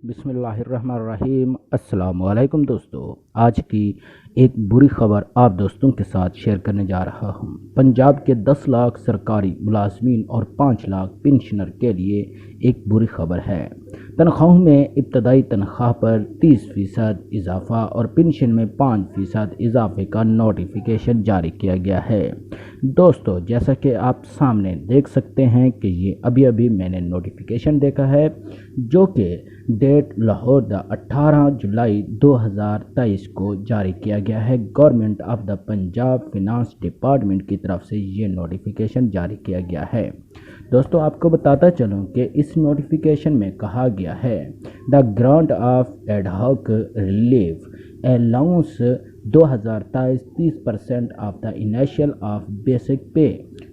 बिस्मिल्लाहिर्रहमानिर्रहीम। अस्सलामुअलैकुम दोस्तों, आज की एक बुरी खबर आप दोस्तों के साथ शेयर करने जा रहा हूं। पंजाब के 10 लाख सरकारी मुलाजमीन और 5 लाख पेंशनर के लिए एक बुरी खबर है। तनख्वाहों में इब्तदाई तनख्वाह पर 30% इजाफा और पेंशन में 5% इजाफे का नोटिफिकेशन जारी किया गया है। दोस्तों, जैसा कि आप सामने देख सकते हैं कि ये अभी मैंने नोटिफिकेशन देखा है, जो कि डेट लाहौर 18 जुलाई 2023 को जारी किया गया है। Government of the Punjab finance department की तरफ से ये नोटिफिकेशन जारी किया गया है। दोस्तों, आपको बताता चलूं कि इस नोटिफिकेशन में कहा गया है, the grant of ad hoc relief allowance 2023 30% of the initial of basic pay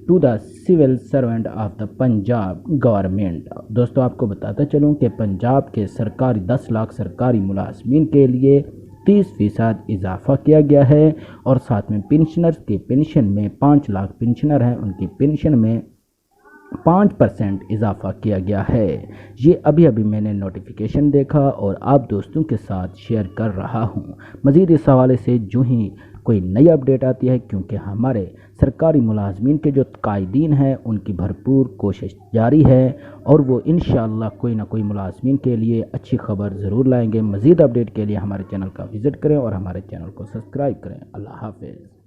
to the civil servant of the Punjab government. दोस्तों, आपको बताता चलूं कि पंजाब के सरकारी 10 लाख सरकारी मुलाजमीन के लिए 30% इजाफा किया गया है और साथ में पेंशनर्स के पेंशन में 5 लाख पेंशनर हैं, उनकी पेंशन में 5% इजाफा किया गया है। ये अभी मैंने नोटिफिकेशन देखा और आप दोस्तों के साथ शेयर कर रहा हूँ। मज़ीद इस हवाले से जो ही कोई नई अपडेट आती है, क्योंकि हमारे सरकारी मुलाजमीन के जो कायदीन हैं उनकी भरपूर कोशिश जारी है और वो इंशाअल्लाह कोई ना कोई मुलाजमीन के लिए अच्छी खबर ज़रूर लाएंगे। मज़ीद अपडेट के लिए हमारे चैनल का विज़िट करें और हमारे चैनल को सब्सक्राइब करें। अल्लाह हाफ़िज़।